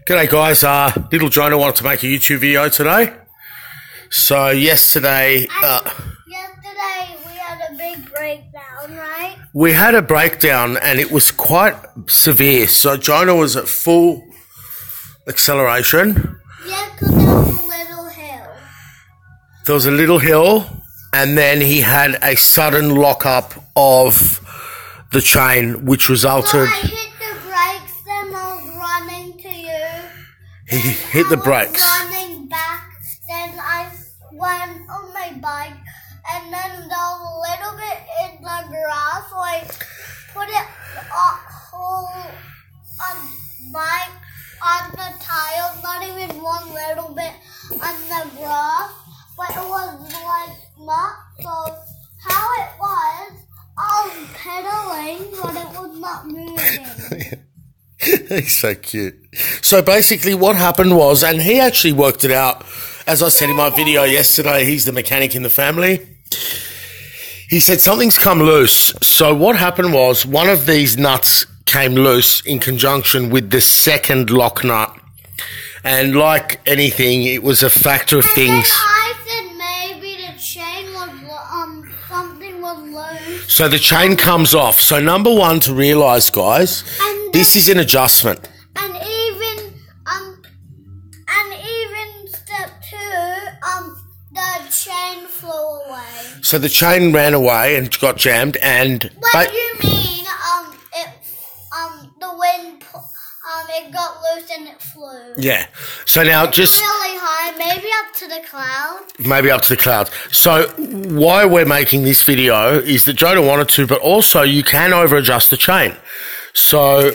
G'day guys, little Jonah wanted to make a YouTube video today. So yesterday we had a big breakdown, right? We had a breakdown and it was quite severe. So Jonah was at full acceleration. Yeah, because there was a little hill. There was a little hill and then he had a sudden lock-up of the chain which resulted... So I hit the brakes, then I was running to you. He hit the brakes. Running back, then I went on my bike, and then there was a little bit in the grass, so I put it whole bike on the tire, not even one little bit on the grass, but it was like not, so how it was, I was pedaling, but it was not moving. He's so cute. So basically what happened was, and he actually worked it out, as I said in my video yesterday, he's the mechanic in the family. He said something's come loose. So what happened was one of these nuts came loose in conjunction with the second lock nut. And like anything, it was a factor of things. Then I said maybe the chain was, something was loose. So the chain comes off. So number one to realise, guys, this is an adjustment. And even step two, the chain flew away. So the chain ran away and got jammed and... What do you mean, the wind, it got loose and it flew? Yeah. So now just... Really high, maybe up to the clouds. Maybe up to the clouds. So why we're making this video is that Jonah wanted to, but also you can over-adjust the chain. So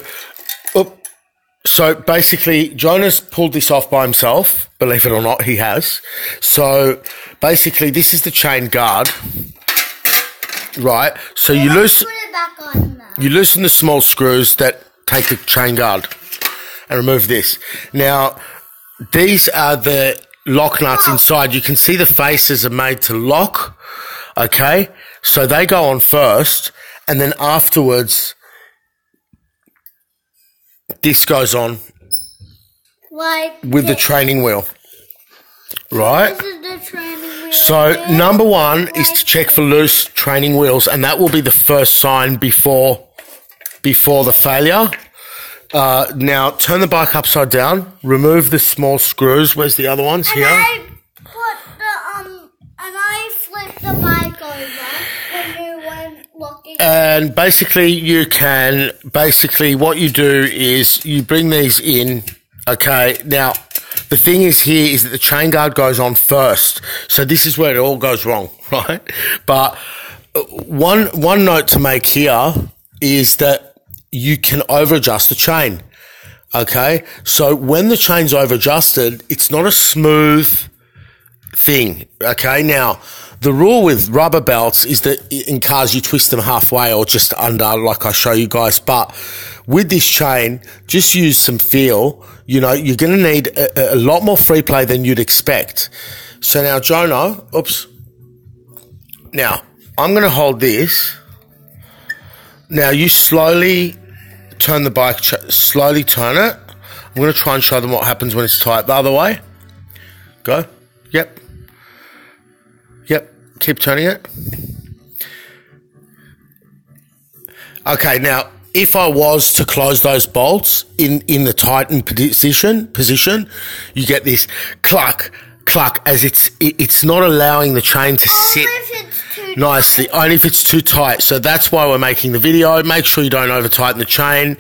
basically, Jonah's pulled this off by himself. Believe it or not, he has. So basically, this is the chain guard, right? So you Put it back on now. You loosen the small screws that take the chain guard and remove this. Now, these are the lock nuts inside. You can see the faces are made to lock, okay? So they go on first, and then afterwards... this goes on with the training wheel, right? This is the training wheel. So number one is to check for loose training wheels, and that will be the first sign before the failure. Now turn the bike upside down, remove the small screws. Where's the other ones? Here. And I flipped the bike over when you went looking. And basically what you do is you bring these in, okay? Now, the thing is here is that the chain guard goes on first. So this is where it all goes wrong, right? But one note to make here is that you can over-adjust the chain, okay? So when the chain's over-adjusted, it's not a smooth thing, okay? Now, the rule with rubber belts is that in cars you twist them halfway or just under, like I show you guys. But with this chain, just use some feel. You know, you're going to need a lot more free play than you'd expect. So now, Jonah, oops. Now, I'm going to hold this. Now, you slowly turn the bike, slowly turn it. I'm going to try and show them what happens when it's tight the other way. Go. Yep. Yep, keep turning it. Okay, now, if I was to close those bolts in the tightened position, you get this cluck, cluck, as it's not allowing the chain to sit nicely, only if it's too tight. So that's why we're making the video. Make sure you don't over-tighten the chain.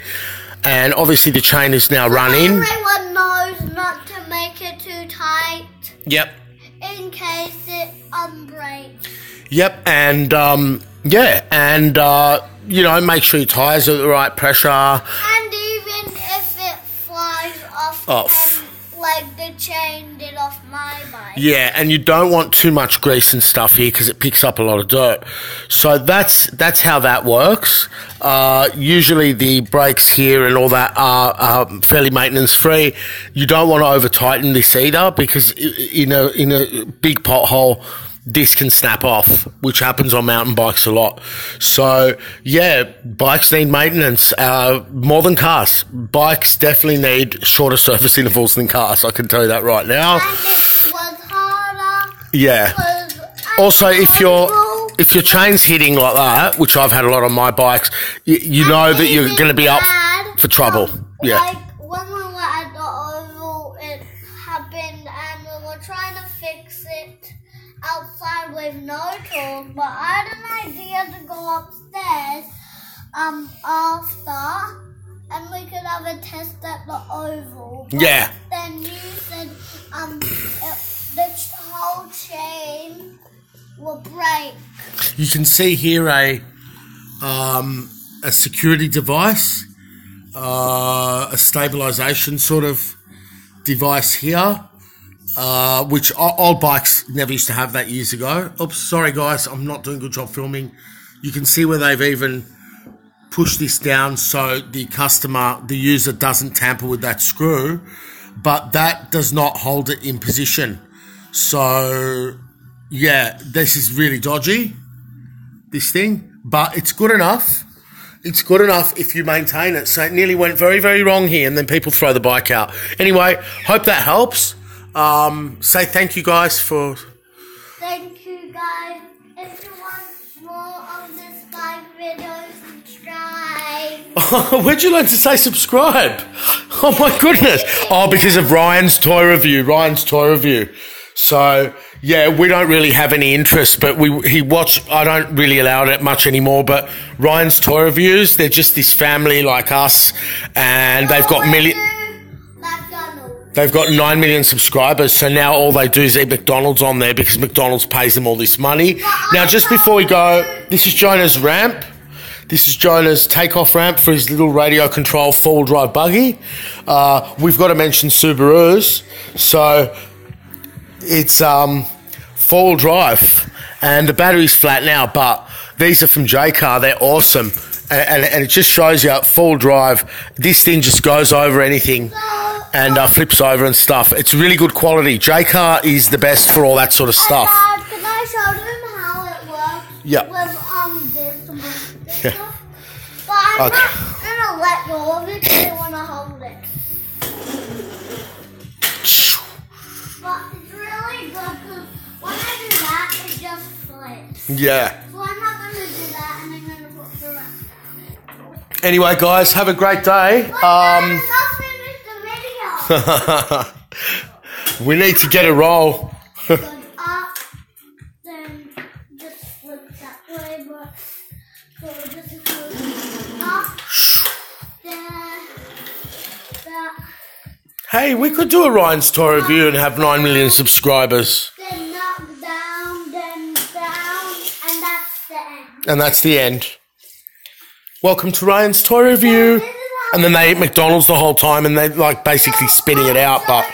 And obviously the chain is now run in. Everyone knows not to make it too tight. Yep. In case it breaks. Yep, and you know, make sure your tires are at the right pressure. And even if it flies off. And, like the chain did off my bike. Yeah, and you don't want too much grease and stuff here because it picks up a lot of dirt. So that's how that works. Usually the brakes here and all that are fairly maintenance free. You don't want to over tighten this either because in a big pothole this can snap off, which happens on mountain bikes a lot. So, yeah, bikes need maintenance more than cars. Bikes definitely need shorter service intervals than cars. I can tell you that right now. And it was harder. Yeah. Also, if your chain's hitting like that, which I've had a lot on my bikes, you know that you're going to be up for trouble. Yeah. Like when we were at the oval, it happened, and we were trying to fix it outside with no tools. But I had an idea to go upstairs after, and we could have a test at the oval. But Yeah. then you said the whole chain will break. You can see here a security device, a stabilization sort of device here, which old bikes never used to have that years ago. Oops, sorry guys, I'm not doing a good job filming. You can see where they've even pushed this down so the user doesn't tamper with that screw, but that does not hold it in position. So, yeah, this is really dodgy, this thing, but it's good enough. It's good enough if you maintain it. So it nearly went very, very wrong here, and then people throw the bike out. Anyway, hope that helps. Say thank you guys for... Thank you guys. If you want more of this bike video, subscribe. Where'd you learn to say subscribe? Oh my goodness. Oh, because of Ryan's toy review. So, yeah, we don't really have any interest, but I don't really allow it much anymore, but Ryan's toy reviews, they're just this family like us, and they've got They've got 9 million subscribers, so now all they do is eat McDonald's on there because McDonald's pays them all this money. Now, just before we go, this is Jonah's ramp. This is Jonah's takeoff ramp for his little radio control four-wheel drive buggy. We've got to mention Subarus. So it's four-wheel drive, and the battery's flat now, but these are from Jaycar. They're awesome. And it just shows you four-wheel drive. This thing just goes over anything and flips over and stuff. It's really good quality. Jaycar is the best for all that sort of stuff. Can I show them how it works? Yeah. With this Yeah. stuff? But I'm Okay. not gonna let go of it because I wanna hold it. But it's really good because when I do that, it just flips. Yeah. So I'm not gonna do that, and I'm gonna put the rest down. Anyway, guys, have a great day. But I'm not finished the video. We need to get a roll. Goes up, then just flips that way, but so this is goes up, there, that, Hey, we could do a Ryan's toy review and have 9 million subscribers. then up, down, then down, and that's the end. And that's the end. Welcome to Ryan's toy review. And then they eat McDonald's the whole time and they like basically spitting it out, but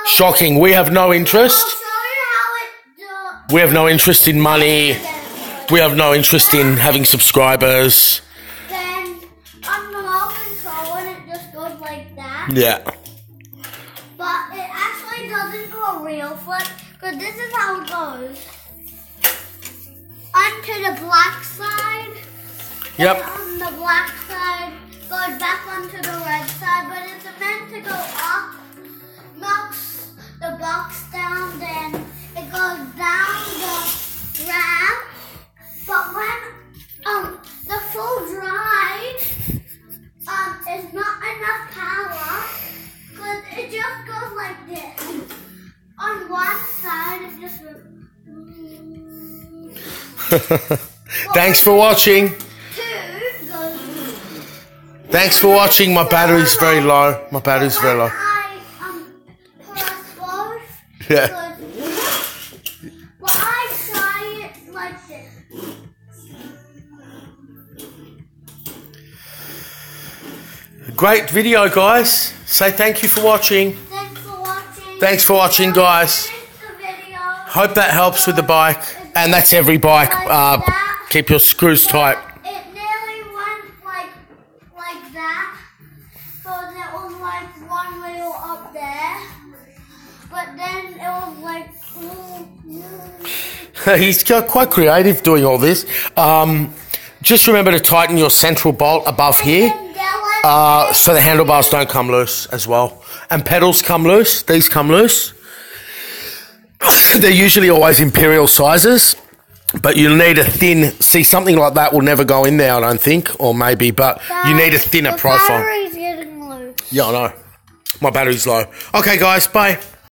shocking. We have no interest. I'll show you how it does. We have no interest in money. We have no interest in having subscribers. Then on the remote control, and it just goes like that. Yeah. But it actually doesn't do a real flip, because this is how it goes. Onto the black side. Yep. And on the black side, goes back onto the red side, but it's meant to go up, knocks the box down, then it goes down the ramp. But when the full drive is not enough power, because it just goes like this. On one side, it just Thanks for watching. two goes. Thanks for watching. My battery's very low. My battery's very low. I press both. Yeah. But I try it like this. Great video, guys. Say thank you for watching. Thanks for watching. Thanks for watching, guys. Finish the video. Hope that helps with the bike. And that's every bike. Keep your screws tight. It nearly went like that. So there was like one wheel up there. But then it was like He's quite creative doing all this. Just remember to tighten your central bolt above here so the handlebars don't come loose as well. And pedals come loose. These come loose. They're usually always imperial sizes, but you'll need a thin... See, something like that will never go in there, I don't think, or maybe, but you need a thinner profile. The battery's getting loose. Yeah, I know. My battery's low. Okay, guys, bye.